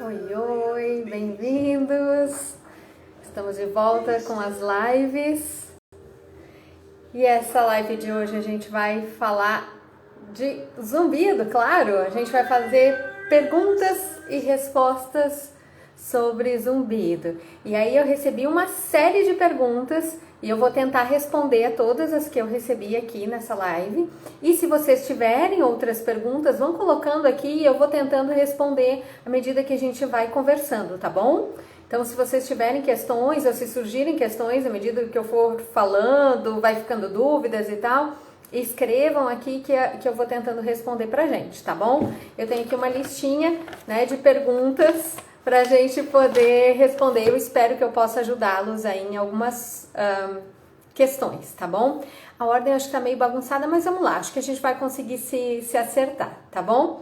Oi, oi, bem-vindos! Estamos de volta com as lives. E essa live de hoje a gente vai falar de zumbido, claro! A gente vai fazer perguntas e respostas sobre zumbido. E aí eu recebi uma série de perguntas e eu vou tentar responder a todas as que eu recebi aqui nessa live. E se vocês tiverem outras perguntas, vão colocando aqui e eu vou tentando responder à medida que a gente vai conversando, tá bom? Então, se vocês tiverem questões ou se surgirem questões à medida que eu for falando, vai ficando dúvidas e tal, escrevam aqui que eu vou tentando responder pra gente, tá bom? Eu tenho aqui uma listinha, né, de perguntas pra gente poder responder. Eu espero que eu possa ajudá-los aí em algumas questões, tá bom? A ordem acho que tá meio bagunçada, mas vamos lá, acho que a gente vai conseguir se acertar, tá bom?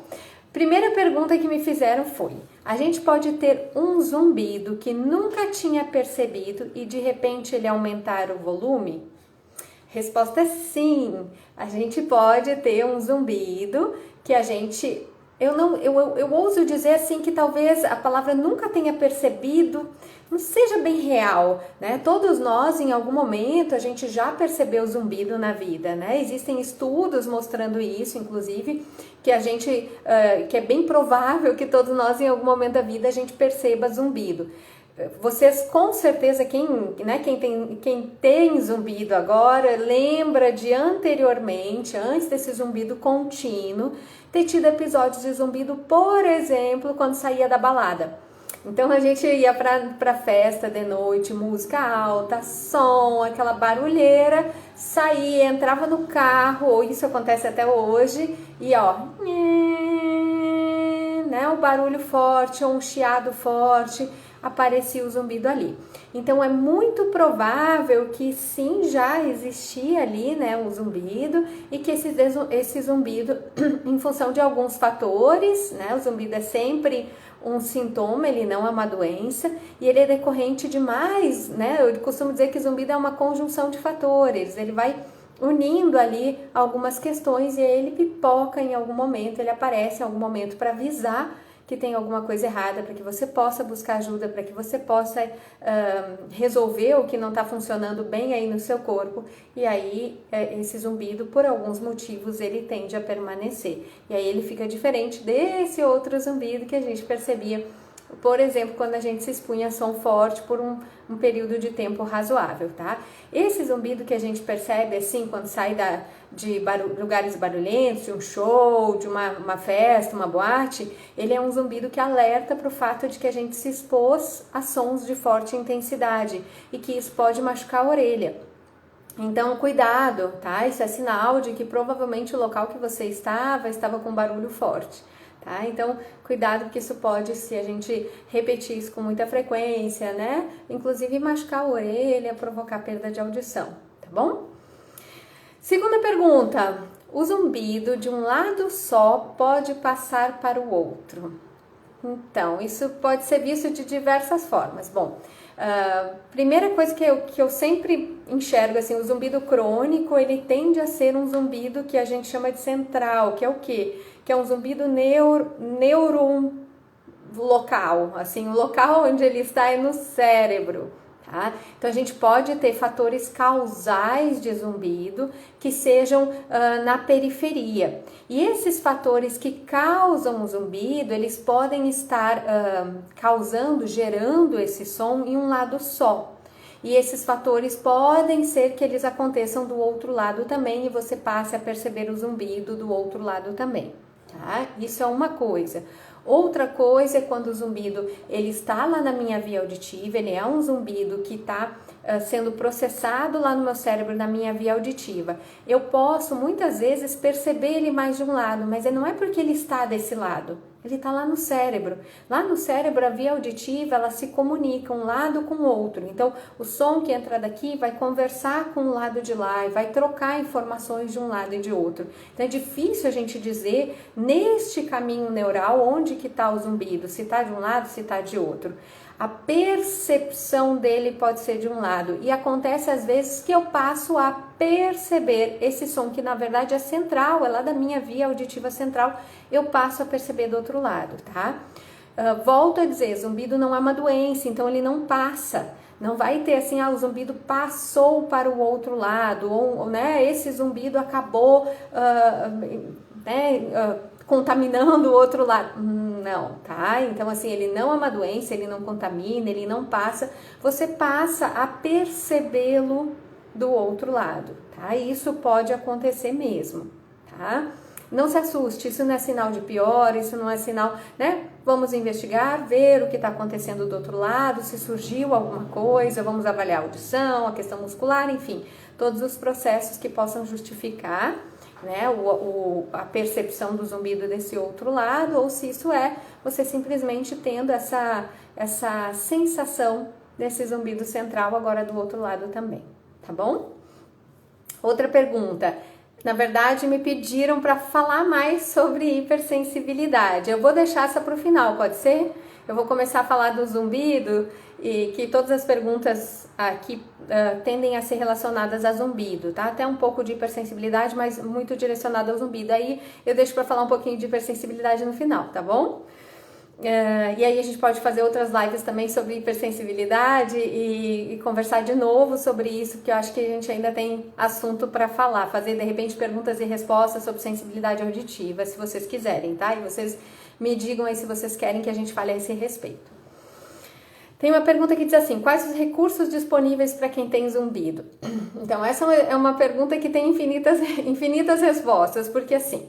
Primeira pergunta que me fizeram foi: a gente pode ter um zumbido que nunca tinha percebido e de repente ele aumentar o volume? Resposta é sim, a gente pode ter um zumbido que a gente... Eu ouso dizer assim que talvez a palavra nunca tenha percebido não seja bem real, né? Todos nós, em algum momento, a gente já percebeu zumbido na vida, né? Existem estudos mostrando isso, inclusive, que a gente, que é bem provável que todos nós, em algum momento da vida, a gente perceba zumbido. Vocês com certeza, quem tem zumbido agora, lembra de anteriormente, antes desse zumbido contínuo, ter tido episódios de zumbido, por exemplo, quando saía da balada. Então a gente ia pra festa de noite, música alta, som, aquela barulheira, saía, entrava no carro, ou isso acontece até hoje, e ó, né, o barulho forte, ou um chiado forte, aparecia o zumbido ali. Então é muito provável que sim, já existia ali, né, um zumbido, e que esse zumbido, em função de alguns fatores, né, o zumbido é sempre um sintoma, ele não é uma doença, e ele é decorrente de mais, né, eu costumo dizer que zumbido é uma conjunção de fatores, ele vai unindo ali algumas questões e ele pipoca em algum momento, ele aparece em algum momento para avisar que tem alguma coisa errada, para que você possa buscar ajuda, para que você possa resolver o que não está funcionando bem aí no seu corpo, e aí esse zumbido, por alguns motivos, ele tende a permanecer, e aí ele fica diferente desse outro zumbido que a gente percebia, por exemplo, quando a gente se expunha a som forte por um período de tempo razoável, tá? Esse zumbido que a gente percebe, assim, quando sai de lugares barulhentos, de um show, de uma festa, uma boate, ele é um zumbido que alerta para o fato de que a gente se expôs a sons de forte intensidade e que isso pode machucar a orelha. Então, cuidado, tá? Isso é sinal de que provavelmente o local que você estava com barulho forte. Tá? Então, cuidado, porque isso pode, se a gente repetir isso com muita frequência, né? Inclusive machucar a orelha, provocar perda de audição, tá bom? Segunda pergunta: o zumbido de um lado só pode passar para o outro? Então, isso pode ser visto de diversas formas. Bom, primeira coisa que eu sempre enxergo, assim, o zumbido crônico, ele tende a ser um zumbido que a gente chama de central, que é o quê? Que é um zumbido neurolocal, assim, o local onde ele está é no cérebro. Tá? Então a gente pode ter fatores causais de zumbido que sejam na periferia, e esses fatores que causam o zumbido, eles podem estar gerando esse som em um lado só, e esses fatores podem ser que eles aconteçam do outro lado também e você passe a perceber o zumbido do outro lado também, tá? Isso é uma coisa. Outra coisa é quando o zumbido ele está lá na minha via auditiva, ele é um zumbido que está sendo processado lá no meu cérebro, na minha via auditiva. Eu posso muitas vezes perceber ele mais de um lado, mas não é porque ele está desse lado, ele está lá no cérebro. Lá no cérebro a via auditiva ela se comunica um lado com o outro, então o som que entra daqui vai conversar com o lado de lá e vai trocar informações de um lado e de outro. Então é difícil a gente dizer neste caminho neural onde que está o zumbido, se está de um lado, se está de outro. A percepção dele pode ser de um lado, e acontece às vezes que eu passo a perceber esse som que na verdade é central, é lá da minha via auditiva central, eu passo a perceber do outro lado, tá? Volto a dizer, zumbido não é uma doença, então ele não passa. Não vai ter assim, o zumbido passou para o outro lado, ou né, esse zumbido acabou contaminando o outro lado. Não, tá? Então assim, ele não é uma doença, ele não contamina, ele não passa. Você passa a percebê-lo do outro lado, tá? Isso pode acontecer mesmo, tá? Não se assuste, isso não é sinal de pior, isso não é sinal, né? Vamos investigar, ver o que está acontecendo do outro lado, se surgiu alguma coisa, vamos avaliar a audição, a questão muscular, enfim, todos os processos que possam justificar, né, a percepção do zumbido desse outro lado, ou se isso é você simplesmente tendo essa sensação desse zumbido central agora do outro lado também, tá bom? Outra pergunta. Na verdade, me pediram para falar mais sobre hipersensibilidade. Eu vou deixar essa para o final, pode ser? Eu vou começar a falar do zumbido e que todas as perguntas aqui tendem a ser relacionadas a zumbido, tá? Até um pouco de hipersensibilidade, mas muito direcionado ao zumbido. Aí eu deixo para falar um pouquinho de hipersensibilidade no final, tá bom? E aí a gente pode fazer outras lives também sobre hipersensibilidade e conversar de novo sobre isso, porque eu acho que a gente ainda tem assunto para falar, fazer de repente perguntas e respostas sobre sensibilidade auditiva, se vocês quiserem, tá? E vocês me digam aí se vocês querem que a gente fale a esse respeito. Tem uma pergunta que diz assim, quais os recursos disponíveis para quem tem zumbido? Então essa é uma pergunta que tem infinitas respostas, porque assim,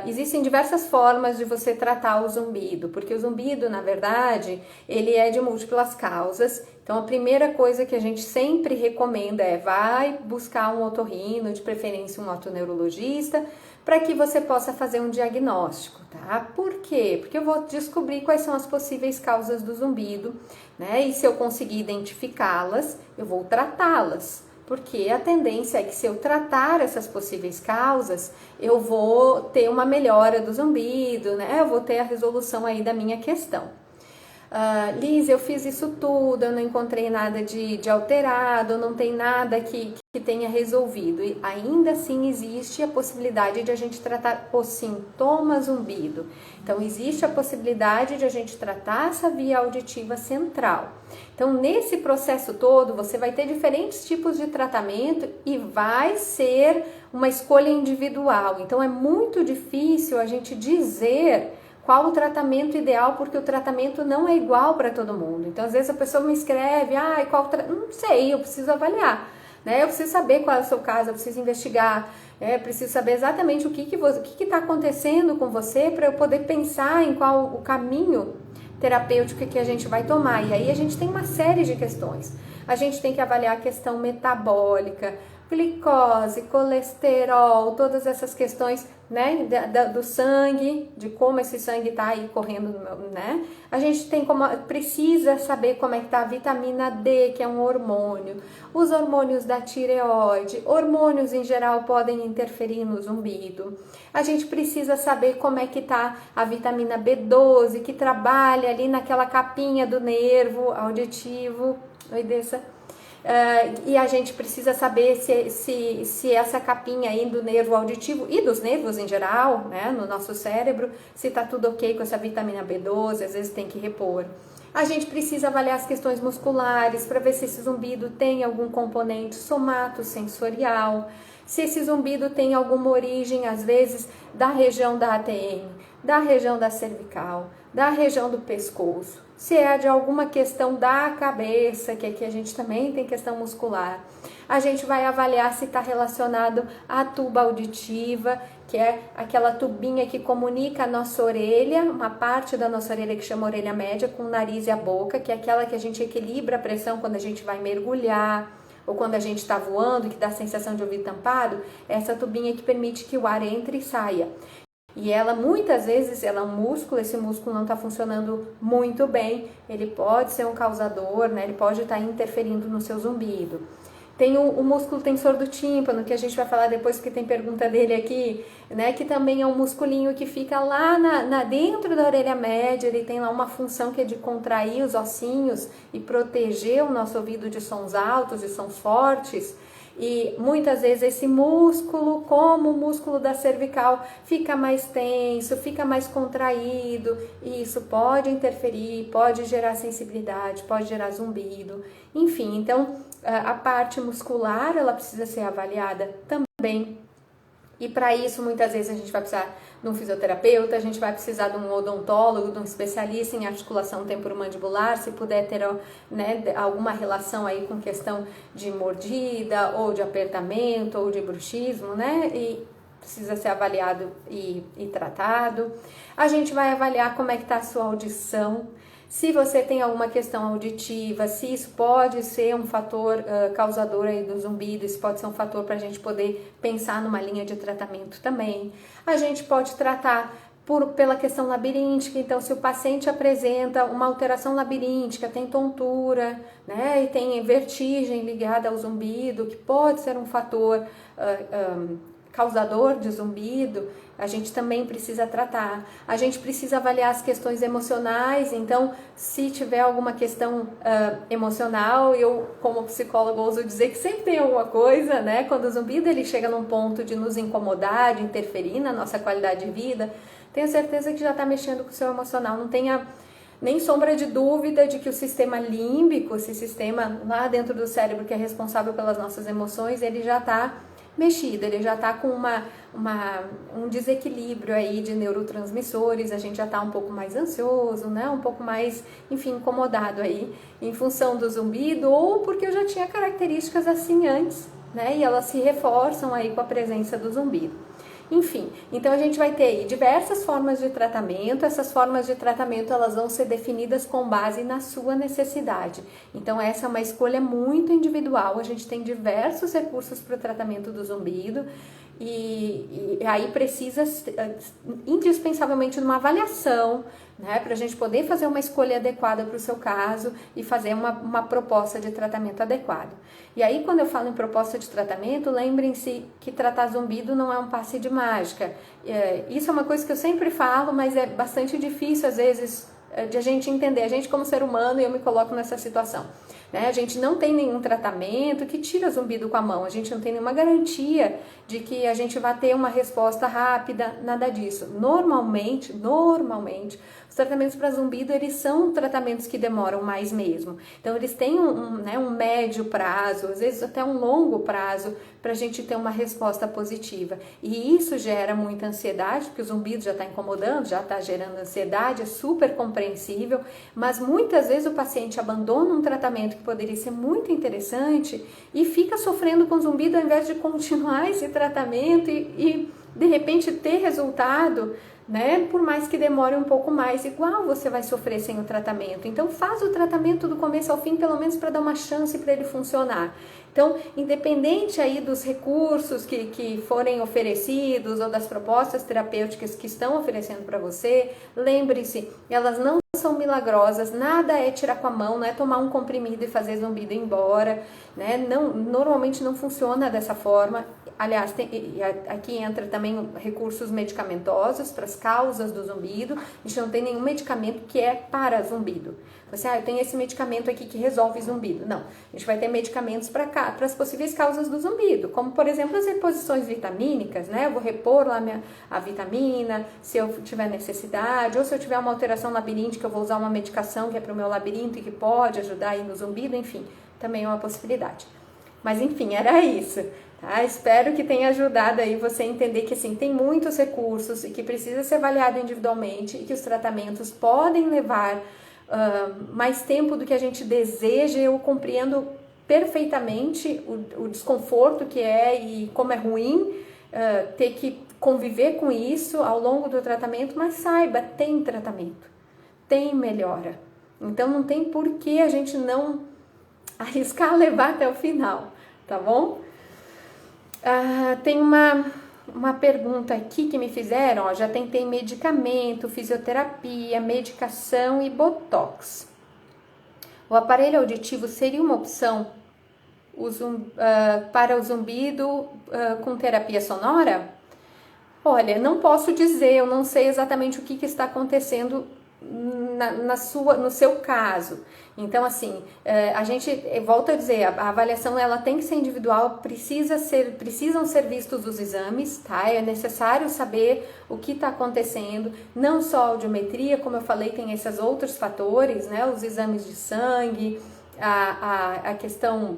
existem diversas formas de você tratar o zumbido, porque o zumbido, na verdade, ele é de múltiplas causas. Então a primeira coisa que a gente sempre recomenda é vai buscar um otorrino, de preferência um otoneurologista, para que você possa fazer um diagnóstico, tá? Por quê? Porque eu vou descobrir quais são as possíveis causas do zumbido, né? E se eu conseguir identificá-las, eu vou tratá-las. Porque a tendência é que se eu tratar essas possíveis causas, eu vou ter uma melhora do zumbido, né? Eu vou ter a resolução aí da minha questão. Liz, eu fiz isso tudo, eu não encontrei nada de alterado, não tem nada que tenha resolvido. E ainda assim existe a possibilidade de a gente tratar o sintoma zumbido. Então existe a possibilidade de a gente tratar essa via auditiva central. Então nesse processo todo você vai ter diferentes tipos de tratamento e vai ser uma escolha individual. Então é muito difícil a gente dizer qual o tratamento ideal, porque o tratamento não é igual para todo mundo. Então, às vezes a pessoa me escreve, não sei, eu preciso avaliar, né? Eu preciso saber qual é o seu caso, eu preciso investigar, preciso saber exatamente o que está acontecendo com você para eu poder pensar em qual o caminho terapêutico que a gente vai tomar. E aí a gente tem uma série de questões. A gente tem que avaliar a questão metabólica, glicose, colesterol, todas essas questões, né, do sangue, de como esse sangue está aí correndo, né? A gente precisa saber como é que está a vitamina D, que é um hormônio, os hormônios da tireoide, hormônios em geral podem interferir no zumbido. A gente precisa saber como é que está a vitamina B12, que trabalha ali naquela capinha do nervo auditivo. Oi, Dessa. E a gente precisa saber se essa capinha aí do nervo auditivo e dos nervos em geral, né, no nosso cérebro, se tá tudo ok com essa vitamina B12, às vezes tem que repor. A gente precisa avaliar as questões musculares para ver se esse zumbido tem algum componente somatosensorial, se esse zumbido tem alguma origem, às vezes, da região da ATM, da região da cervical, da região do pescoço, se é de alguma questão da cabeça, que aqui a gente também tem questão muscular. A gente vai avaliar se está relacionado à tuba auditiva, que é aquela tubinha que comunica a nossa orelha, uma parte da nossa orelha que chama orelha média, com o nariz e a boca, que é aquela que a gente equilibra a pressão quando a gente vai mergulhar, ou quando a gente está voando, que dá a sensação de ouvido tampado, essa tubinha que permite que o ar entre e saia. E ela, muitas vezes, ela é um músculo, esse músculo não está funcionando muito bem, ele pode ser um causador, né? Ele pode estar interferindo no seu zumbido. Tem o músculo tensor do tímpano, que a gente vai falar depois, porque tem pergunta dele aqui, né? Que também é um musculinho que fica lá dentro da orelha média, ele tem lá uma função que é de contrair os ossinhos e proteger o nosso ouvido de sons altos e sons fortes. e muitas vezes esse músculo, como o músculo da cervical, fica mais tenso, fica mais contraído, e isso pode interferir, pode gerar sensibilidade, pode gerar zumbido, enfim. Então a parte muscular ela precisa ser avaliada também. E para isso, muitas vezes, a gente vai precisar de um fisioterapeuta, a gente vai precisar de um odontólogo, de um especialista em articulação temporomandibular, se puder ter, né, alguma relação aí com questão de mordida, ou de apertamento, ou de bruxismo, né? E precisa ser avaliado e tratado. A gente vai avaliar como é que está a sua audição, se você tem alguma questão auditiva, se isso pode ser um fator causador aí do zumbido, isso pode ser um fator para a gente poder pensar numa linha de tratamento também. A gente pode tratar pela questão labiríntica, então se o paciente apresenta uma alteração labiríntica, tem tontura, né, e tem vertigem ligada ao zumbido, que pode ser um fator causador de zumbido, a gente também precisa tratar. A gente precisa avaliar as questões emocionais, então se tiver alguma questão emocional, eu como psicóloga ouso dizer que sempre tem alguma coisa, né? Quando o zumbido ele chega num ponto de nos incomodar, de interferir na nossa qualidade de vida, tenho certeza que já está mexendo com o seu emocional, não tenha nem sombra de dúvida de que o sistema límbico, esse sistema lá dentro do cérebro que é responsável pelas nossas emoções, ele já está mexido, ele já está com um desequilíbrio aí de neurotransmissores, a gente já está um pouco mais ansioso, né? Um pouco mais, enfim, incomodado aí em função do zumbido, ou porque eu já tinha características assim antes, né? E elas se reforçam aí com a presença do zumbido. Enfim, então a gente vai ter aí diversas formas de tratamento, essas formas de tratamento elas vão ser definidas com base na sua necessidade. Então essa é uma escolha muito individual, a gente tem diversos recursos para o tratamento do zumbido e aí precisa indispensavelmente de uma avaliação, né, para a gente poder fazer uma escolha adequada para o seu caso e fazer uma proposta de tratamento adequado. E aí, quando eu falo em proposta de tratamento, lembrem-se que tratar zumbido não é um passe de mágica. Isso é uma coisa que eu sempre falo, mas é bastante difícil, às vezes, de a gente entender. A gente, como ser humano, eu me coloco nessa situação. Né? A gente não tem nenhum tratamento que tira zumbido com a mão, a gente não tem nenhuma garantia de que a gente vai ter uma resposta rápida, nada disso. Normalmente, os tratamentos para zumbido, eles são tratamentos que demoram mais mesmo. Então, eles têm um médio prazo, às vezes até um longo prazo, para a gente ter uma resposta positiva. E isso gera muita ansiedade, porque o zumbido já está incomodando, já está gerando ansiedade, é super compreensível, mas muitas vezes o paciente abandona um tratamento que poderia ser muito interessante e fica sofrendo com zumbido ao invés de continuar esse tratamento e de repente ter resultado, né? Por mais que demore um pouco mais, igual você vai sofrer sem o tratamento. Então faz o tratamento do começo ao fim, pelo menos para dar uma chance para ele funcionar. Então, independente aí dos recursos que forem oferecidos ou das propostas terapêuticas que estão oferecendo para você, lembre-se, elas não são milagrosas, nada é tirar com a mão, não é tomar um comprimido e fazer zumbido ir embora, né? Não, normalmente não funciona dessa forma. Aliás, aqui entra também recursos medicamentosos para as causas do zumbido. A gente não tem nenhum medicamento que é para zumbido. Você, eu tenho esse medicamento aqui que resolve zumbido. Não, a gente vai ter medicamentos para as possíveis causas do zumbido, como por exemplo as reposições vitamínicas, né? Eu vou repor lá a vitamina, se eu tiver necessidade, ou se eu tiver uma alteração labiríntica, eu vou usar uma medicação que é para o meu labirinto e que pode ajudar aí no zumbido, enfim, também é uma possibilidade. Mas enfim, era isso. Tá? Espero que tenha ajudado aí você a entender que assim, tem muitos recursos e que precisa ser avaliado individualmente e que os tratamentos podem levar mais tempo do que a gente deseja. Eu compreendo perfeitamente o desconforto que é e como é ruim ter que conviver com isso ao longo do tratamento, mas saiba, tem tratamento, tem melhora. Então não tem por que a gente não arriscar levar até o final, tá bom? Tem uma pergunta aqui que me fizeram, ó, já tentei medicamento, fisioterapia, medicação e botox. O aparelho auditivo seria uma opção para o zumbido com terapia sonora? Olha, não posso dizer, eu não sei exatamente o que está acontecendo no seu caso. Então, assim, a gente volta a dizer, a avaliação ela tem que ser individual, precisam ser vistos os exames, tá? É necessário saber o que está acontecendo, não só a audiometria, como eu falei, tem esses outros fatores, né? Os exames de sangue, a questão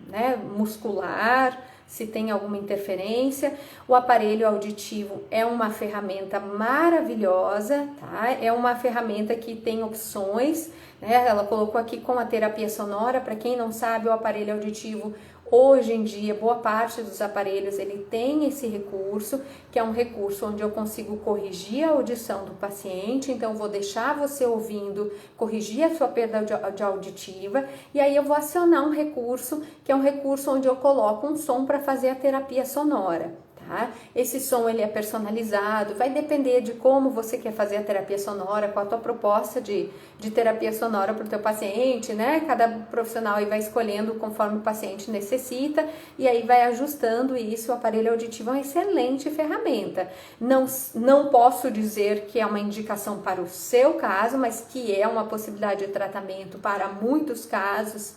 né, muscular, se tem alguma interferência. O aparelho auditivo é uma ferramenta maravilhosa, tá? É uma ferramenta que tem opções, né? Ela colocou aqui com a terapia sonora. Para quem não sabe, o aparelho auditivo, hoje em dia, boa parte dos aparelhos, ele tem esse recurso, que é um recurso onde eu consigo corrigir a audição do paciente. Então, eu vou deixar você ouvindo, corrigir a sua perda auditiva, e aí eu vou acionar um recurso, que é um recurso onde eu coloco um som para fazer a terapia sonora. Tá? Esse som ele é personalizado, vai depender de como você quer fazer a terapia sonora, qual a tua proposta de terapia sonora para o teu paciente, né? Cada profissional aí vai escolhendo conforme o paciente necessita e aí vai ajustando isso. O aparelho auditivo é uma excelente ferramenta. Não posso dizer que é uma indicação para o seu caso, mas que é uma possibilidade de tratamento para muitos casos,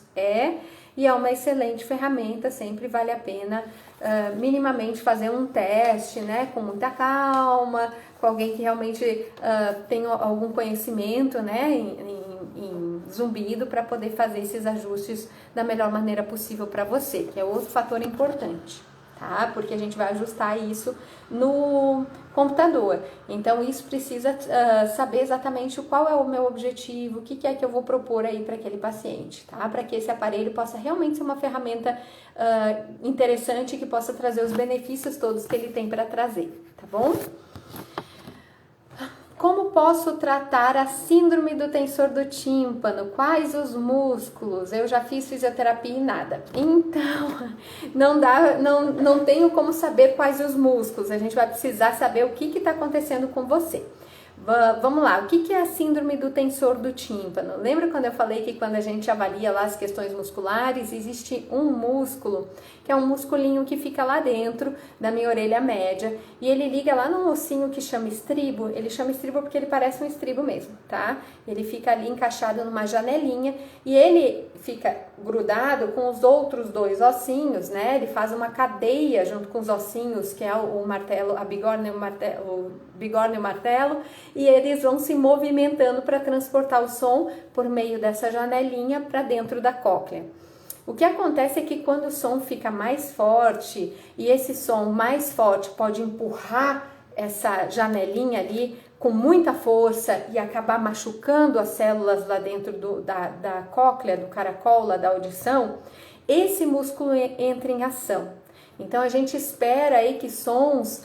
e é uma excelente ferramenta. Sempre vale a pena minimamente fazer um teste, né, com muita calma, com alguém que realmente tenha algum conhecimento, né, em zumbido, para poder fazer esses ajustes da melhor maneira possível para você, que é outro fator importante, tá? Porque a gente vai ajustar isso no computador. Então, isso precisa saber exatamente qual é o meu objetivo, o que é que eu vou propor aí para aquele paciente, tá? Para que esse aparelho possa realmente ser uma ferramenta interessante, que possa trazer os benefícios todos que ele tem para trazer, tá bom? Como posso tratar a síndrome do tensor do tímpano? Quais os músculos? Eu já fiz fisioterapia e nada. Então, não tenho como saber quais os músculos. A gente vai precisar saber o que está acontecendo com você. Vamos lá, o que é a síndrome do tensor do tímpano? Lembra quando eu falei que quando a gente avalia lá as questões musculares, existe um músculo, que é um musculinho que fica lá dentro da minha orelha média, e ele liga lá num ossinho que chama estribo. Ele chama estribo porque ele parece um estribo mesmo, tá? Ele fica ali encaixado numa janelinha e ele fica grudado com os outros dois ossinhos, né? Ele faz uma cadeia junto com os ossinhos, que é o martelo, a bigorna e o martelo, e eles vão se movimentando para transportar o som por meio dessa janelinha para dentro da cóclea. O que acontece é que quando o som fica mais forte, e esse som mais forte pode empurrar essa janelinha ali com muita força e acabar machucando as células lá dentro da cóclea, do caracol lá da audição, esse músculo entra em ação. Então a gente espera aí que sons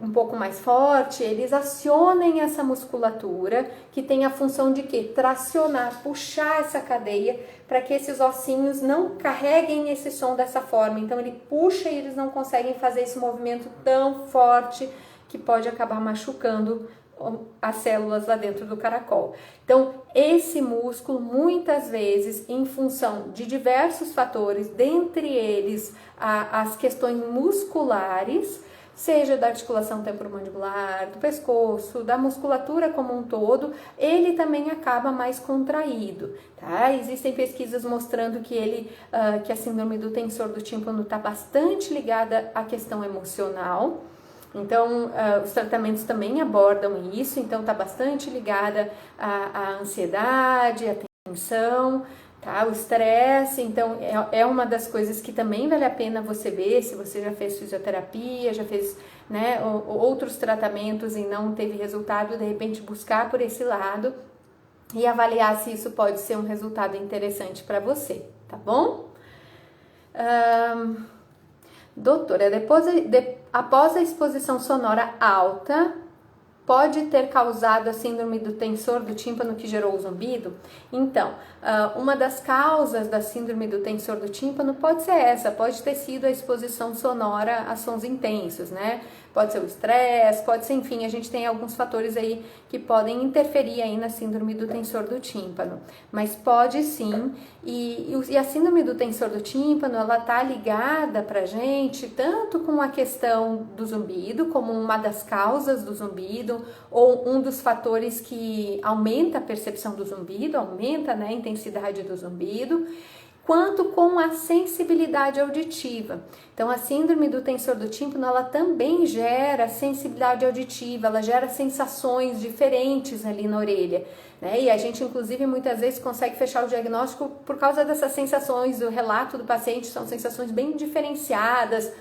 um pouco mais fortes, eles acionem essa musculatura, que tem a função de quê? Tracionar, puxar essa cadeia para que esses ossinhos não carreguem esse som dessa forma. Então ele puxa e eles não conseguem fazer esse movimento tão forte que pode acabar machucando as células lá dentro do caracol. Então, esse músculo, muitas vezes, em função de diversos fatores, dentre eles as questões musculares, seja da articulação temporomandibular, do pescoço, da musculatura como um todo, ele também acaba mais contraído, tá? Existem pesquisas mostrando que que a síndrome do tensor do tímpano está bastante ligada à questão emocional. Então, os tratamentos também abordam isso, então está bastante ligada à ansiedade, à tensão, tá? O estresse. Então, é uma das coisas que também vale a pena você ver, se você já fez fisioterapia, já fez, né, outros tratamentos e não teve resultado, de repente buscar por esse lado e avaliar se isso pode ser um resultado interessante para você, tá bom? Doutora, após a exposição sonora alta, pode ter causado a síndrome do tensor do tímpano que gerou o zumbido? Então, uma das causas da síndrome do tensor do tímpano pode ser essa, pode ter sido a exposição sonora a sons intensos, né? Pode ser o estresse, pode ser, enfim, a gente tem alguns fatores aí que podem interferir aí na síndrome do tensor do tímpano, mas pode sim, e a síndrome do tensor do tímpano, ela tá ligada pra gente tanto com a questão do zumbido, como uma das causas do zumbido, ou um dos fatores que aumenta a percepção do zumbido, aumenta, né, a intensidade do zumbido, quanto com a sensibilidade auditiva. Então, a síndrome do tensor do tímpano, ela também gera sensibilidade auditiva, ela gera sensações diferentes ali na orelha, né? E a gente, inclusive, muitas vezes consegue fechar o diagnóstico por causa dessas sensações. O relato do paciente são sensações bem diferenciadas,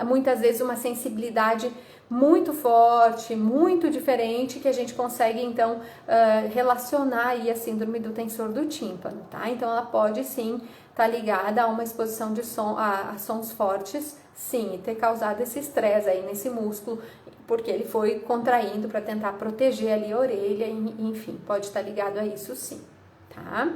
muitas vezes uma sensibilidade muito forte, muito diferente, que a gente consegue então relacionar aí a síndrome do tensor do tímpano, tá? Então ela pode sim estar ligada a uma exposição de a sons fortes, sim, e ter causado esse estresse aí nesse músculo, porque ele foi contraindo para tentar proteger ali a orelha, enfim, pode estar ligado a isso sim, tá?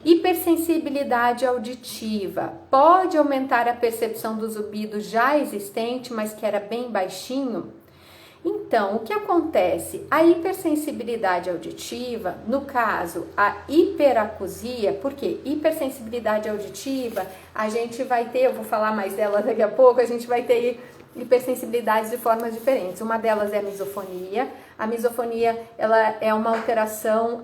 Hipersensibilidade auditiva pode aumentar a percepção do zumbido já existente, mas que era bem baixinho? Então, o que acontece? A hipersensibilidade auditiva, no caso, a hiperacusia, porque hipersensibilidade auditiva, a gente vai ter, eu vou falar mais dela daqui a pouco, a gente vai ter hipersensibilidades de formas diferentes. Uma delas é a misofonia. A misofonia, ela é uma alteração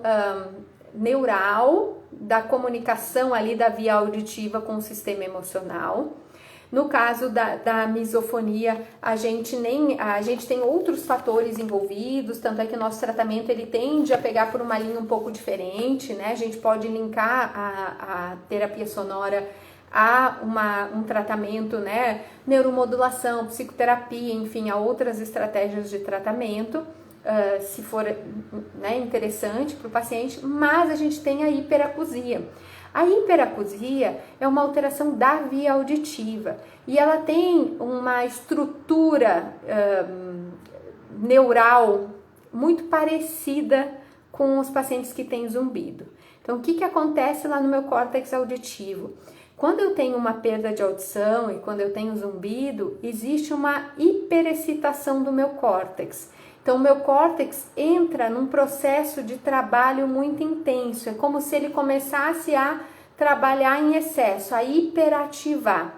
neural da comunicação ali da via auditiva com o sistema emocional. No caso da misofonia, a gente tem outros fatores envolvidos, tanto é que o nosso tratamento ele tende a pegar por uma linha um pouco diferente, né? A gente pode linkar a terapia sonora a um tratamento, né? Neuromodulação, psicoterapia, enfim, a outras estratégias de tratamento. Se for, né, interessante para o paciente, mas a gente tem a hiperacusia. A hiperacusia é uma alteração da via auditiva e ela tem uma estrutura neural muito parecida com os pacientes que têm zumbido. Então, o que acontece lá no meu córtex auditivo? Quando eu tenho uma perda de audição e quando eu tenho zumbido, existe uma hiperexcitação do meu córtex. Então, o meu córtex entra num processo de trabalho muito intenso. É como se ele começasse a trabalhar em excesso, a hiperativar.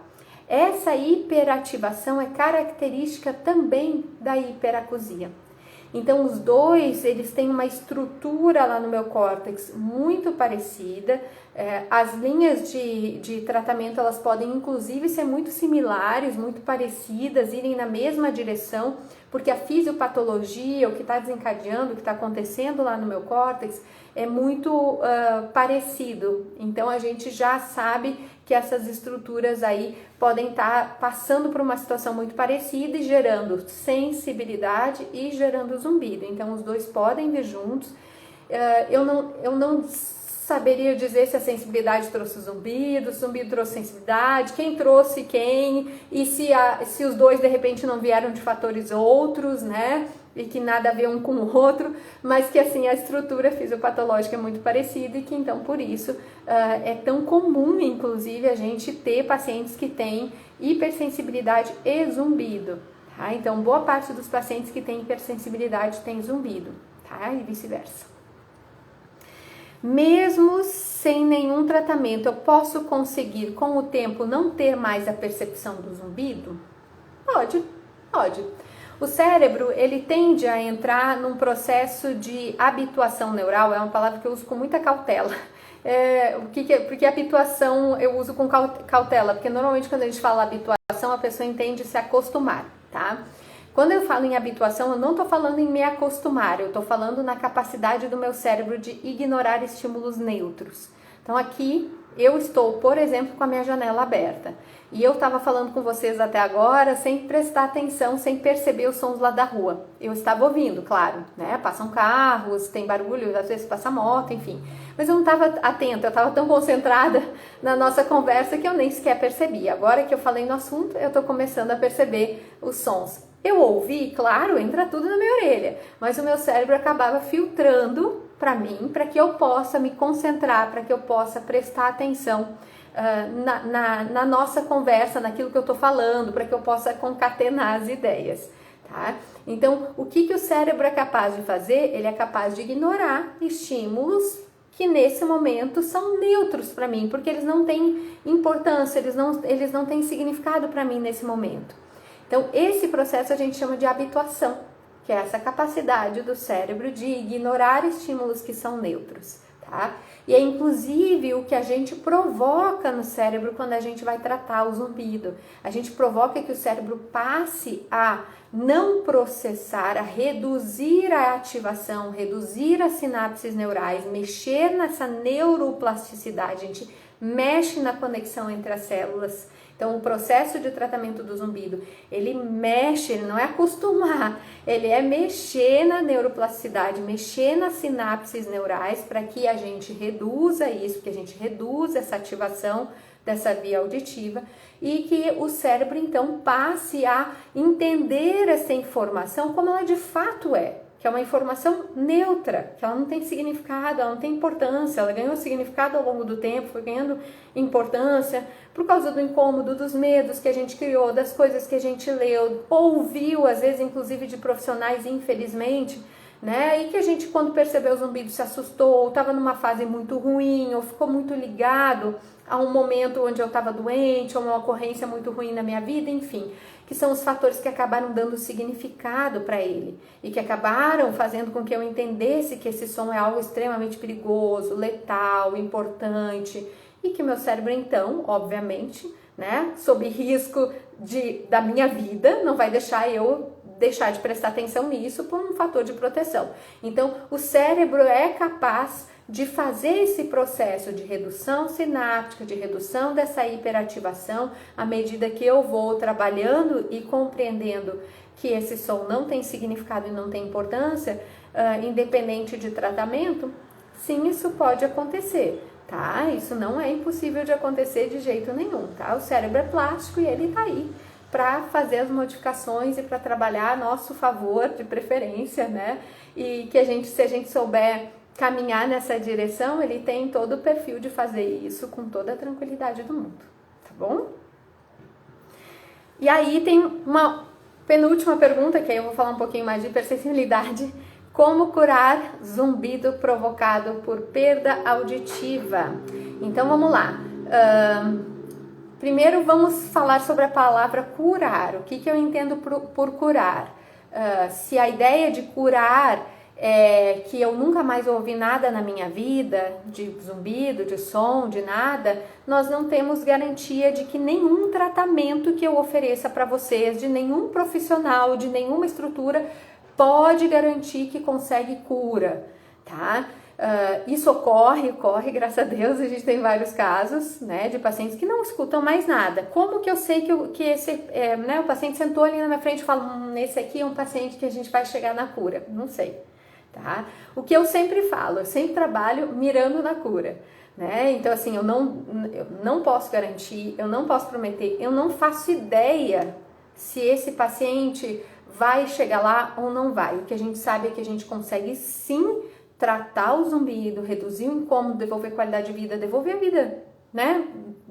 Essa hiperativação é característica também da hiperacusia. Então, os dois, eles têm uma estrutura lá no meu córtex muito parecida. As linhas de tratamento, elas podem inclusive ser muito similares, muito parecidas, irem na mesma direção, porque a fisiopatologia, o que está desencadeando, o que está acontecendo lá no meu córtex, é muito parecido. Então, a gente já sabe que essas estruturas aí podem estar passando por uma situação muito parecida e gerando sensibilidade e gerando zumbido. Então, os dois podem vir juntos. Eu não saberia dizer se a sensibilidade trouxe o zumbido trouxe sensibilidade, quem trouxe quem, e se os dois de repente não vieram de fatores outros, né? E que nada a ver um com o outro, mas que assim a estrutura fisiopatológica é muito parecida e que então por isso é tão comum, inclusive, a gente ter pacientes que têm hipersensibilidade e zumbido, tá? Então boa parte dos pacientes que têm hipersensibilidade tem zumbido, tá? E vice-versa. Mesmo sem nenhum tratamento, eu posso conseguir com o tempo não ter mais a percepção do zumbido? Pode. O cérebro, ele tende a entrar num processo de habituação neural, é uma palavra que eu uso com muita cautela. Porque habituação eu uso com cautela, porque normalmente quando a gente fala habituação, a pessoa entende se acostumar, tá? Quando eu falo em habituação, eu não estou falando em me acostumar, eu estou falando na capacidade do meu cérebro de ignorar estímulos neutros. Então aqui eu estou, por exemplo, com a minha janela aberta. E eu estava falando com vocês até agora sem prestar atenção, sem perceber os sons lá da rua. Eu estava ouvindo, claro, né? Passam carros, tem barulho, às vezes passa moto, enfim. Mas eu não estava atenta, eu estava tão concentrada na nossa conversa que eu nem sequer percebi. Agora que eu falei no assunto, eu estou começando a perceber os sons. Eu ouvi, claro, entra tudo na minha orelha, mas o meu cérebro acabava filtrando para mim, para que eu possa me concentrar, para que eu possa prestar atenção na nossa conversa, naquilo que eu estou falando, para que eu possa concatenar as ideias, tá? Então, o que o cérebro é capaz de fazer? Ele é capaz de ignorar estímulos que nesse momento são neutros para mim, porque eles não têm importância, eles não têm significado para mim nesse momento. Então, esse processo a gente chama de habituação, que é essa capacidade do cérebro de ignorar estímulos que são neutros, tá? E é inclusive o que a gente provoca no cérebro quando a gente vai tratar o zumbido. A gente provoca que o cérebro passe a não processar, a reduzir a ativação, reduzir as sinapses neurais, mexer nessa neuroplasticidade, a gente mexe na conexão entre as células. Então, o processo de tratamento do zumbido, ele mexe, ele não é acostumar, ele é mexer na neuroplasticidade, mexer nas sinapses neurais para que a gente reduza isso, que a gente reduza essa ativação dessa via auditiva e que o cérebro, então, passe a entender essa informação como ela de fato é, que é uma informação neutra, que ela não tem significado, ela não tem importância, ela ganhou significado ao longo do tempo, foi ganhando importância por causa do incômodo, dos medos que a gente criou, das coisas que a gente leu, ouviu, às vezes inclusive de profissionais, infelizmente, né? E que a gente, quando percebeu o zumbido, se assustou, ou estava numa fase muito ruim, ou ficou muito ligado a um momento onde eu estava doente, ou uma ocorrência muito ruim na minha vida, enfim, que são os fatores que acabaram dando significado para ele e que acabaram fazendo com que eu entendesse que esse som é algo extremamente perigoso, letal, importante e que meu cérebro, então, obviamente, né, sob risco da minha vida, não vai deixar eu deixar de prestar atenção nisso por um fator de proteção. Então, o cérebro é capaz de fazer esse processo de redução sináptica, de redução dessa hiperativação, à medida que eu vou trabalhando e compreendendo que esse som não tem significado e não tem importância, independente de tratamento, sim, isso pode acontecer, tá? Isso não é impossível de acontecer de jeito nenhum, tá? O cérebro é plástico e ele tá aí para fazer as modificações e para trabalhar a nosso favor, de preferência, né? E que se a gente souber caminhar nessa direção, ele tem todo o perfil de fazer isso com toda a tranquilidade do mundo, tá bom? E aí tem uma penúltima pergunta, que aí eu vou falar um pouquinho mais de hipersensibilidade. Como curar zumbido provocado por perda auditiva? Então vamos lá. Primeiro vamos falar sobre a palavra curar. O que eu entendo por curar? Se a ideia de curar é que eu nunca mais ouvi nada na minha vida, de zumbido, de som, de nada, nós não temos garantia de que nenhum tratamento que eu ofereça para vocês, de nenhum profissional, de nenhuma estrutura, pode garantir que consegue cura, tá? Isso ocorre, graças a Deus, a gente tem vários casos, né, de pacientes que não escutam mais nada. Como que eu sei que esse, o paciente sentou ali na minha frente e fala, esse aqui é um paciente que a gente vai chegar na cura? Não sei, tá? O que eu sempre falo, eu sempre trabalho mirando na cura, né? Então, assim, eu não posso garantir, eu não posso prometer, eu não faço ideia se esse paciente vai chegar lá ou não vai. O que a gente sabe é que a gente consegue sim tratar o zumbido, reduzir o incômodo, devolver qualidade de vida, devolver a vida, né,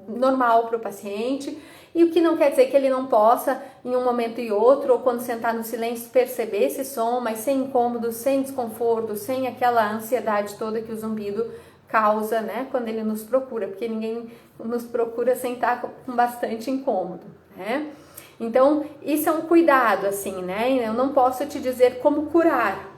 normal para o paciente, e o que não quer dizer que ele não possa, em um momento e outro, ou quando sentar no silêncio, perceber esse som, mas sem incômodo, sem desconforto, sem aquela ansiedade toda que o zumbido causa, né, quando ele nos procura, porque ninguém nos procura sem estar com bastante incômodo, né. Então, isso é um cuidado, assim, né, eu não posso te dizer como curar,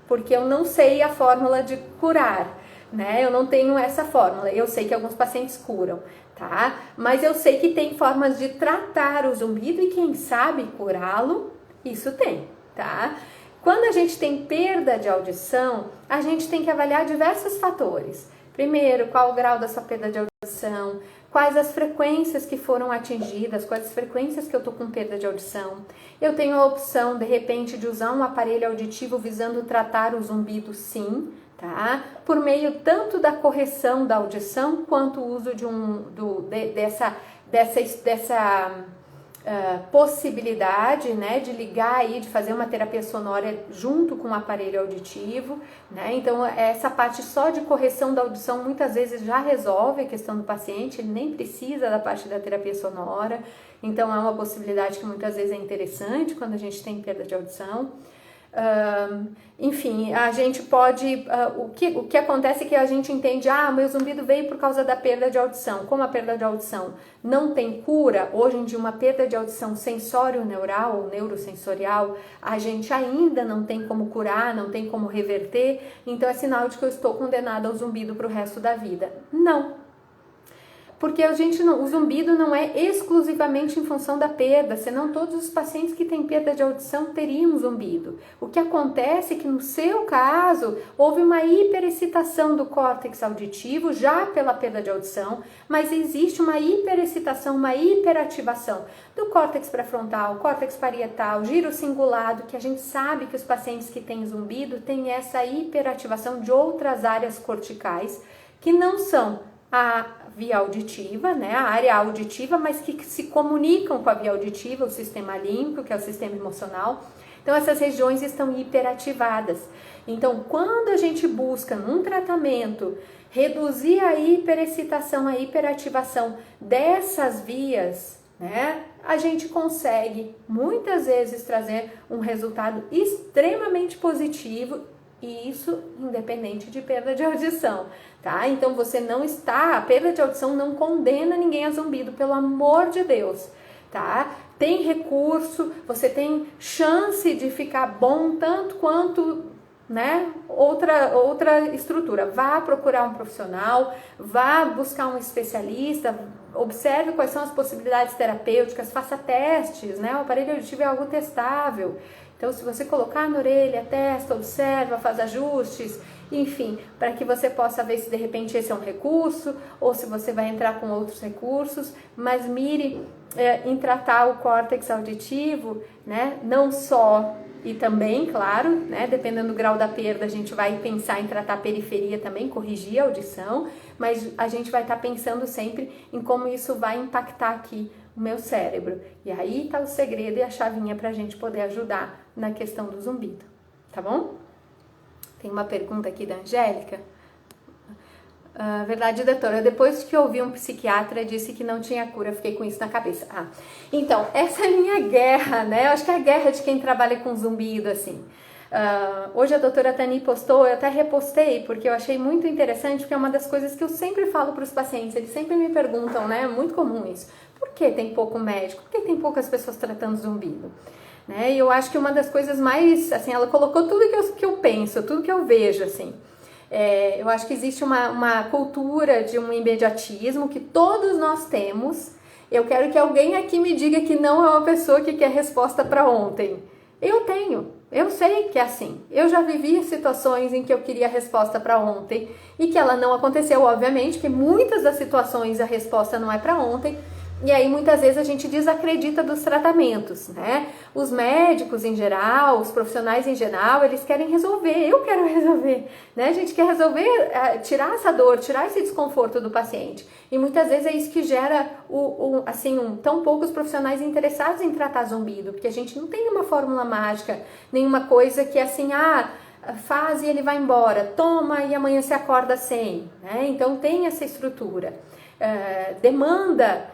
porque eu não sei a fórmula de curar, né? Eu não tenho essa fórmula. Eu sei que alguns pacientes curam, tá? Mas eu sei que tem formas de tratar o zumbido e quem sabe curá-lo, isso tem, tá? Quando a gente tem perda de audição, a gente tem que avaliar diversos fatores. Primeiro, qual o grau da sua perda de audição, quais as frequências que foram atingidas, quais as frequências que eu tô com perda de audição. Eu tenho a opção, de repente, de usar um aparelho auditivo visando tratar o zumbido, sim, tá? Por meio tanto da correção da audição, quanto o uso de possibilidade, né, de ligar aí, de fazer uma terapia sonora junto com o aparelho auditivo, né? Então essa parte só de correção da audição muitas vezes já resolve a questão do paciente, ele nem precisa da parte da terapia sonora. Então é uma possibilidade que muitas vezes é interessante quando a gente tem perda de audição. Enfim, a gente pode, o que acontece é que a gente entende, meu zumbido veio por causa da perda de audição. Como a perda de audição não tem cura, hoje em dia uma perda de audição sensório-neural ou neurosensorial, a gente ainda não tem como curar, não tem como reverter, então é sinal de que eu estou condenada ao zumbido para o resto da vida. Não. Porque o zumbido não é exclusivamente em função da perda, senão todos os pacientes que têm perda de audição teriam zumbido. O que acontece é que no seu caso houve uma hiperexcitação do córtex auditivo já pela perda de audição, mas existe uma hiperexcitação, uma hiperativação do córtex pré-frontal, córtex parietal, giro cingulado, que a gente sabe que os pacientes que têm zumbido têm essa hiperativação de outras áreas corticais que não são a via auditiva, né, a área auditiva, mas que se comunicam com a via auditiva, o sistema límbico, que é o sistema emocional. Então essas regiões estão hiperativadas. Então quando a gente busca num tratamento reduzir a hiperexcitação, a hiperativação dessas vias, né, a gente consegue muitas vezes trazer um resultado extremamente positivo, e isso independente de perda de audição, tá? Então você não está, a perda de audição não condena ninguém a zumbido, pelo amor de Deus, tá? Tem recurso, você tem chance de ficar bom tanto quanto, né, outra estrutura. Vá procurar um profissional, vá buscar um especialista, observe quais são as possibilidades terapêuticas, faça testes, né? O aparelho auditivo é algo testável. Então, se você colocar na orelha, testa, observa, faz ajustes, enfim, para que você possa ver se de repente esse é um recurso ou se você vai entrar com outros recursos, mas mire em tratar o córtex auditivo, né? Não só e também, claro, né? Dependendo do grau da perda, a gente vai pensar em tratar a periferia também, corrigir a audição, mas a gente vai estar pensando sempre em como isso vai impactar aqui o meu cérebro. E aí tá o segredo e a chavinha pra gente poder ajudar na questão do zumbido, tá bom? Tem uma pergunta aqui da Angélica. Verdade, doutora, depois que eu ouvi um psiquiatra disse que não tinha cura, eu fiquei com isso na cabeça. Então, essa é a minha guerra, né? Eu acho que é a guerra de quem trabalha com zumbido, assim. Hoje a doutora Tani postou, eu até repostei, porque eu achei muito interessante, porque é uma das coisas que eu sempre falo para os pacientes, eles sempre me perguntam, né? É muito comum isso. Por que tem pouco médico? Por que tem poucas pessoas tratando zumbido? Né? E eu acho que uma das coisas mais, assim, ela colocou tudo que eu penso, tudo que eu vejo, assim. Eu acho que existe uma cultura de um imediatismo que todos nós temos. Eu quero que alguém aqui me diga que não é uma pessoa que quer resposta para ontem. Eu sei que é assim. Eu já vivi situações em que eu queria resposta para ontem e que ela não aconteceu, obviamente, porque muitas das situações a resposta não é para ontem. E aí muitas vezes a gente desacredita dos tratamentos, né? Os médicos em geral, os profissionais em geral, eles querem resolver, eu quero resolver, né? A gente quer resolver, tirar essa dor, tirar esse desconforto do paciente. E muitas vezes é isso que gera tão poucos profissionais interessados em tratar zumbido, porque a gente não tem uma fórmula mágica, nenhuma coisa que assim, faz e ele vai embora, toma e amanhã se acorda sem, né? Então tem essa estrutura, demanda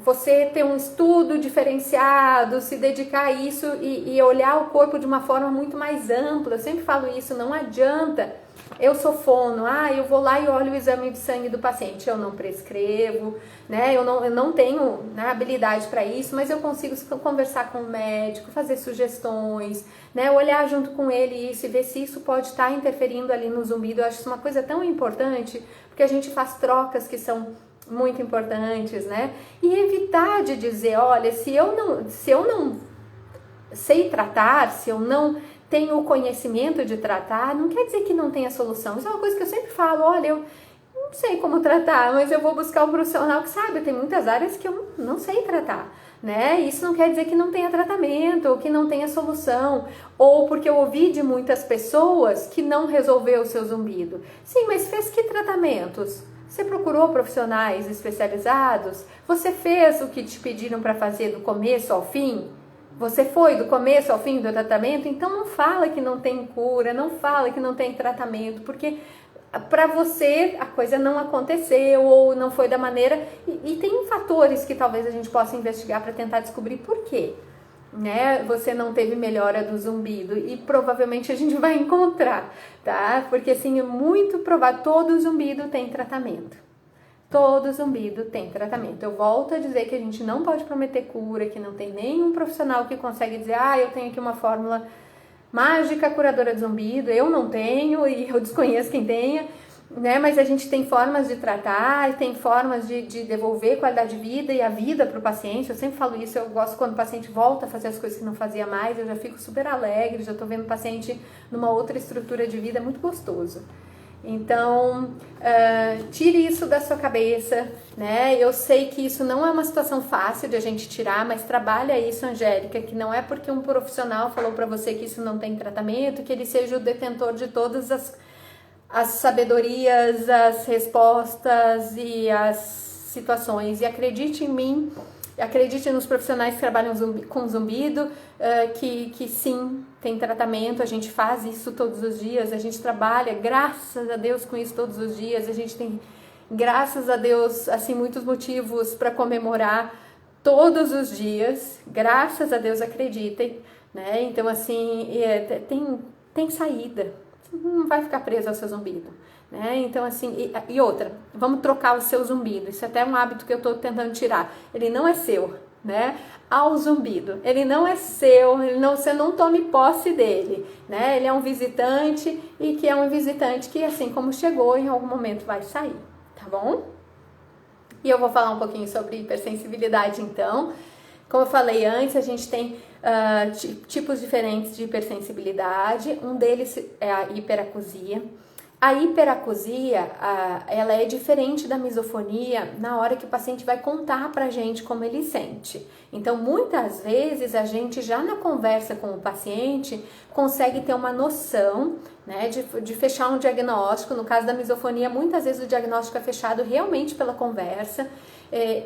você ter um estudo diferenciado, se dedicar a isso e olhar o corpo de uma forma muito mais ampla. Eu sempre falo isso, não adianta eu sou fono, eu vou lá e olho o exame de sangue do paciente, eu não prescrevo, né? Eu não tenho, né, habilidade para isso, mas eu consigo conversar com o médico, fazer sugestões, né? Olhar junto com ele isso e ver se isso pode estar interferindo ali no zumbido. Eu acho isso uma coisa tão importante, porque a gente faz trocas que são muito importantes, né? E evitar de dizer, olha, se eu não sei tratar, se eu não tenho o conhecimento de tratar, não quer dizer que não tenha solução. Isso é uma coisa que eu sempre falo, olha, eu não sei como tratar, mas eu vou buscar um profissional que sabe. Tem muitas áreas que eu não sei tratar, né? Isso não quer dizer que não tenha tratamento ou que não tenha solução, ou porque eu ouvi de muitas pessoas que não resolveu o seu zumbido. Sim, mas fez que tratamentos? Você procurou profissionais especializados? Você fez o que te pediram para fazer do começo ao fim? Você foi do começo ao fim do tratamento? Então não fala que não tem cura, não fala que não tem tratamento, porque para você a coisa não aconteceu ou não foi da maneira... E tem fatores que talvez a gente possa investigar para tentar descobrir por quê, né? Você não teve melhora do zumbido, e provavelmente a gente vai encontrar, tá? Porque assim, é muito provável, todo zumbido tem tratamento. Todo zumbido tem tratamento. Eu volto a dizer que a gente não pode prometer cura, que não tem nenhum profissional que consegue dizer, eu tenho aqui uma fórmula mágica curadora de zumbido. Eu não tenho e eu desconheço quem tenha, né? Mas a gente tem formas de tratar, tem formas de devolver qualidade de vida e a vida para o paciente. Eu sempre falo isso, eu gosto quando o paciente volta a fazer as coisas que não fazia mais, eu já fico super alegre, já estou vendo o paciente numa outra estrutura de vida, é muito gostoso. Então, tire isso da sua cabeça, né? Eu sei que isso não é uma situação fácil de a gente tirar, mas trabalha isso, Angélica, que não é porque um profissional falou para você que isso não tem tratamento, que ele seja o detentor de todas as sabedorias, as respostas e as situações. E acredite em mim, acredite nos profissionais que trabalham com zumbido, que sim, tem tratamento, a gente faz isso todos os dias, a gente trabalha, graças a Deus, com isso todos os dias, a gente tem, graças a Deus, assim, muitos motivos para comemorar todos os dias, graças a Deus, acreditem, né? Então, assim, tem saída, você não vai ficar preso ao seu zumbido, né? Então, assim, e outra, vamos trocar o seu zumbido, isso é até um hábito que eu estou tentando tirar, ele não é seu, né? Ao zumbido, ele não é seu, você não tome posse dele, né? Ele é um visitante e que é um visitante que, assim como chegou, em algum momento vai sair, tá bom? E eu vou falar um pouquinho sobre hipersensibilidade, então. Como eu falei antes, a gente tem tipos diferentes de hipersensibilidade, um deles é a hiperacusia. A hiperacusia, ela é diferente da misofonia na hora que o paciente vai contar pra gente como ele sente. Então, muitas vezes, a gente já na conversa com o paciente consegue ter uma noção, né, de fechar um diagnóstico. No caso da misofonia, muitas vezes o diagnóstico é fechado realmente pela conversa.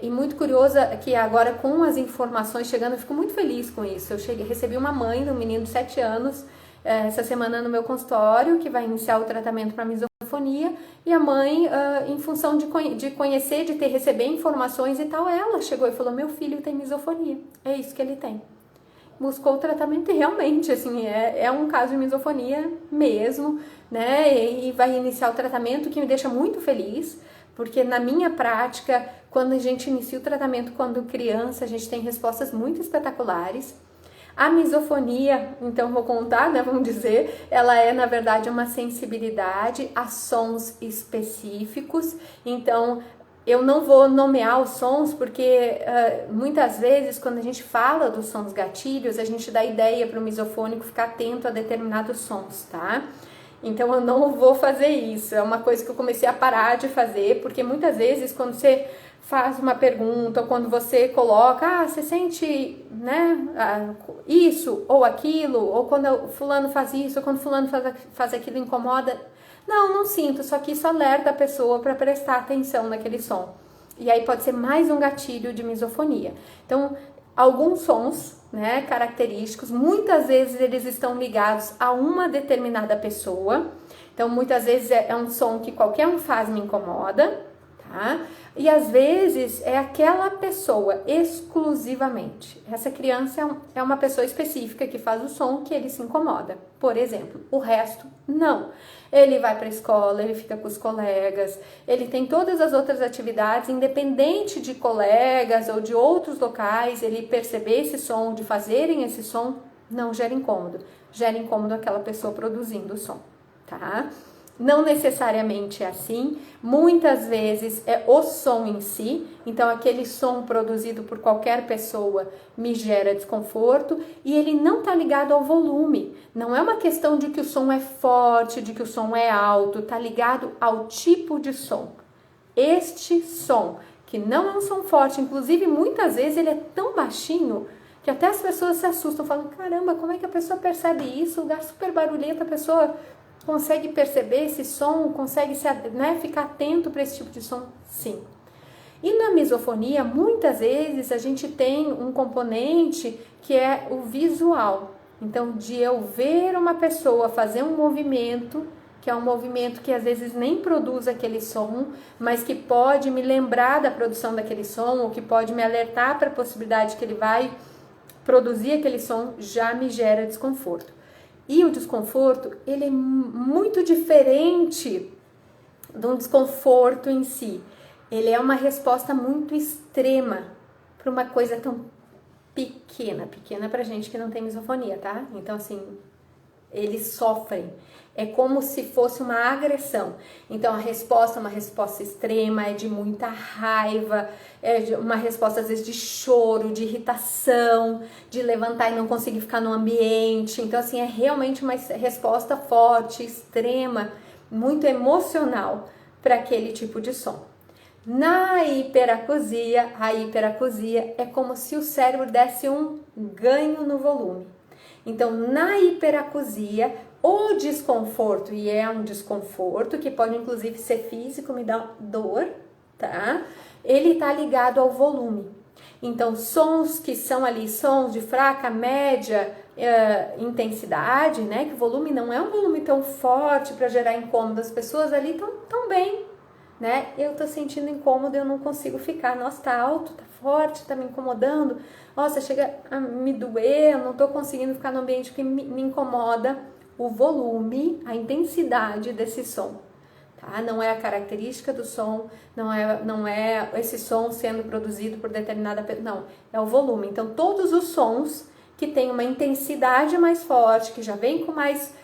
E muito curiosa que agora com as informações chegando, eu fico muito feliz com isso. Eu recebi uma mãe de um menino de 7 anos, essa semana no meu consultório, que vai iniciar o tratamento para misofonia, e a mãe, em função de conhecer, de receber informações e tal, ela chegou e falou, meu filho tem misofonia, é isso que ele tem. Buscou o tratamento e realmente, assim, é um caso de misofonia mesmo, né, e vai iniciar o tratamento, que me deixa muito feliz, porque na minha prática, quando a gente inicia o tratamento quando criança, a gente tem respostas muito espetaculares. A misofonia, então vou contar, né, vamos dizer, ela é na verdade uma sensibilidade a sons específicos. Então eu não vou nomear os sons porque muitas vezes quando a gente fala dos sons gatilhos, a gente dá ideia para o misofônico ficar atento a determinados sons, tá? Então eu não vou fazer isso, é uma coisa que eu comecei a parar de fazer, porque muitas vezes quando você faz uma pergunta, ou quando você coloca, você sente, né, isso ou aquilo, ou quando fulano faz isso, ou quando fulano faz aquilo, incomoda. Não sinto, só que isso alerta a pessoa para prestar atenção naquele som. E aí pode ser mais um gatilho de misofonia. Então, alguns sons, né, característicos, muitas vezes eles estão ligados a uma determinada pessoa. Então, muitas vezes é um som que qualquer um faz me incomoda, tá? E às vezes é aquela pessoa exclusivamente. Essa criança é uma pessoa específica que faz o som que ele se incomoda. Por exemplo, o resto não. Ele vai para a escola, ele fica com os colegas, ele tem todas as outras atividades, independente de colegas ou de outros locais, ele perceber esse som, de fazerem esse som, não gera incômodo. Gera incômodo aquela pessoa produzindo o som, tá? Não necessariamente é assim, muitas vezes é o som em si, então aquele som produzido por qualquer pessoa me gera desconforto e ele não está ligado ao volume, não é uma questão de que o som é forte, de que o som é alto, está ligado ao tipo de som. Este som, que não é um som forte, inclusive muitas vezes ele é tão baixinho que até as pessoas se assustam, falam, caramba, como é que a pessoa percebe isso? O lugar super barulhento, a pessoa consegue perceber esse som? Consegue né, ficar atento para esse tipo de som? Sim. E na misofonia, muitas vezes, a gente tem um componente que é o visual. Então, de eu ver uma pessoa fazer um movimento, que é um movimento que às vezes nem produz aquele som, mas que pode me lembrar da produção daquele som, ou que pode me alertar para a possibilidade que ele vai produzir aquele som, já me gera desconforto. E o desconforto, ele é muito diferente de um desconforto em si. Ele é uma resposta muito extrema para uma coisa tão pequena pra gente que não tem misofonia, tá? Então, assim, eles sofrem. É como se fosse uma agressão. Então, a resposta é uma resposta extrema, é de muita raiva, é de uma resposta, às vezes, de choro, de irritação, de levantar e não conseguir ficar no ambiente. Então, assim, é realmente uma resposta forte, extrema, muito emocional para aquele tipo de som. Na hiperacusia, a hiperacusia é como se o cérebro desse um ganho no volume. Então, na hiperacusia, o desconforto, e é um desconforto que pode inclusive ser físico, me dá dor, tá? Ele tá ligado ao volume. Então, sons que são ali, sons de fraca, média intensidade, né? Que o volume não é um volume tão forte para gerar incômodo, as pessoas ali estão tão bem, né? Eu tô sentindo incômodo, eu não consigo ficar. Nossa, tá alto, tá forte, tá me incomodando. Nossa, chega a me doer, eu não tô conseguindo ficar no ambiente que me incomoda. O volume, a intensidade desse som, tá? Não é a característica do som, não é esse som sendo produzido por determinada pessoa, não, é o volume. Então, todos os sons que têm uma intensidade mais forte, que já vem com mais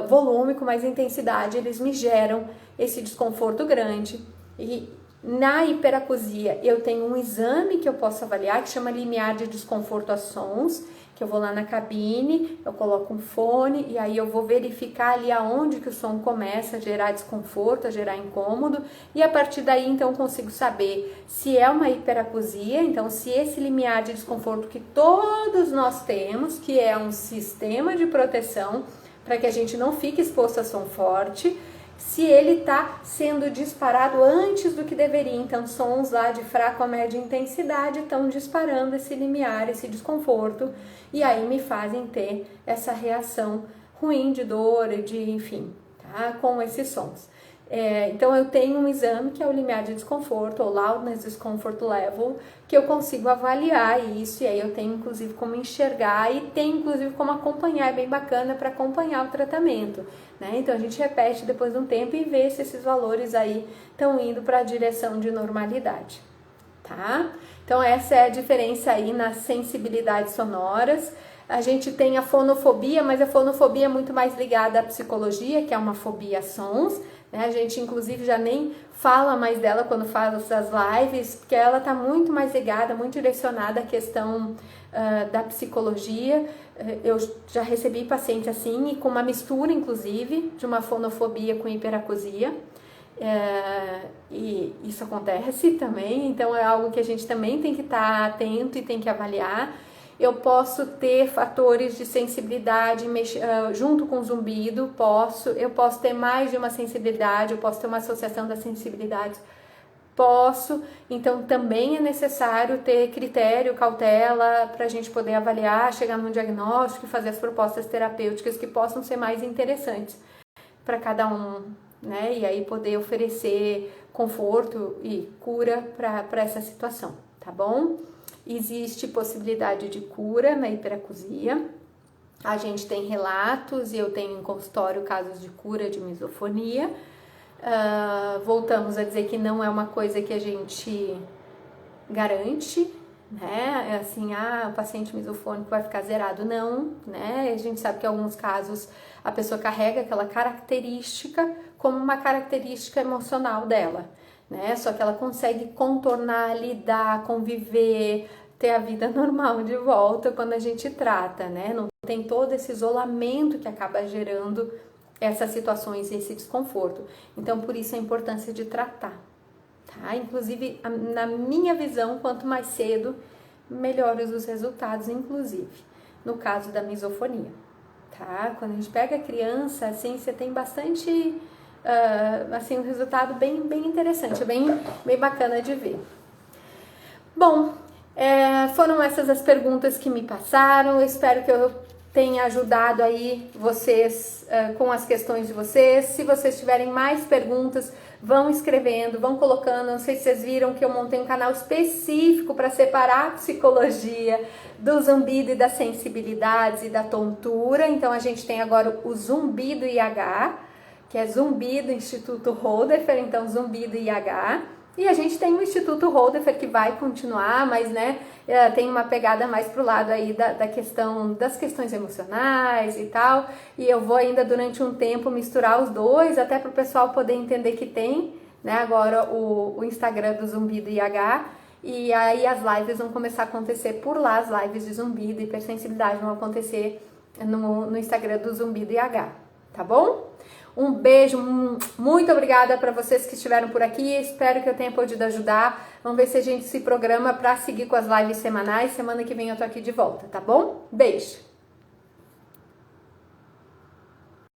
volume, com mais intensidade, eles me geram esse desconforto grande. E na hiperacusia eu tenho um exame que eu posso avaliar que chama limiar de desconforto a sons, que eu vou lá na cabine, eu coloco um fone e aí eu vou verificar ali aonde que o som começa a gerar desconforto, a gerar incômodo, e a partir daí então eu consigo saber se é uma hiperacusia, então se esse limiar de desconforto que todos nós temos, que é um sistema de proteção para que a gente não fique exposto a som forte, se ele está sendo disparado antes do que deveria. Então, sons lá de fraca ou média intensidade estão disparando esse limiar, esse desconforto, e aí me fazem ter essa reação ruim de dor, de enfim, tá? Com esses sons. Então, eu tenho um exame que é o limiar de desconforto, ou Loudness Discomfort Level, que eu consigo avaliar isso, e aí eu tenho inclusive como enxergar e tem inclusive como acompanhar, é bem bacana para acompanhar o tratamento, né? Então, a gente repete depois de um tempo e vê se esses valores aí estão indo para a direção de normalidade, tá? Então, essa é a diferença aí nas sensibilidades sonoras. A gente tem a fonofobia, mas a fonofobia é muito mais ligada à psicologia, que é uma fobia a sons, né? A gente inclusive já nem fala mais dela quando faz as lives, porque ela está muito mais ligada, muito direcionada à questão da psicologia. Eu já recebi paciente assim, e com uma mistura inclusive de uma fonofobia com hiperacusia. E isso acontece também, então é algo que a gente também tem que estar atento e tem que avaliar. Eu posso ter fatores de sensibilidade junto com o zumbido, eu posso ter mais de uma sensibilidade, eu posso ter uma associação das sensibilidades, então também é necessário ter critério, cautela, para a gente poder avaliar, chegar num diagnóstico e fazer as propostas terapêuticas que possam ser mais interessantes para cada um, né? E aí poder oferecer conforto e cura para essa situação, tá bom? Existe possibilidade de cura na hiperacusia. A gente tem relatos e eu tenho em consultório casos de cura de misofonia. Voltamos a dizer que não é uma coisa que a gente garante, né? É assim, o paciente misofônico vai ficar zerado, não, né? A gente sabe que em alguns casos a pessoa carrega aquela característica como uma característica emocional dela, né? Só que ela consegue contornar, lidar, conviver, ter a vida normal de volta quando a gente trata, né? Não tem todo esse isolamento que acaba gerando essas situações e esse desconforto. Então, por isso a importância de tratar, tá? Inclusive, na minha visão, quanto mais cedo, melhores os resultados, inclusive, no caso da misofonia, tá? Quando a gente pega a criança, assim, você tem bastante, assim, um resultado bem interessante, bem bacana de ver. Bom, foram essas as perguntas que me passaram. Eu espero que eu tenha ajudado aí vocês com as questões de vocês. Se vocês tiverem mais perguntas, vão escrevendo, vão colocando. Não sei se vocês viram que eu montei um canal específico para separar a psicologia do zumbido e das sensibilidades e da tontura. Então a gente tem agora o zumbido IH, que é zumbido Instituto Holderfer, então zumbido IH. E a gente tem o Instituto Holderfer que vai continuar, mas né, tem uma pegada mais pro lado aí das questões emocionais e tal. E eu vou ainda durante um tempo misturar os dois, até para o pessoal poder entender que tem, né, agora o Instagram do Zumbido IH. E aí as lives vão começar a acontecer por lá, as lives de zumbido e hipersensibilidade vão acontecer no Instagram do Zumbido IH, tá bom? Um beijo, muito obrigada para vocês que estiveram por aqui, espero que eu tenha podido ajudar. Vamos ver se a gente se programa para seguir com as lives semanais. Semana que vem eu tô aqui de volta, tá bom? Beijo!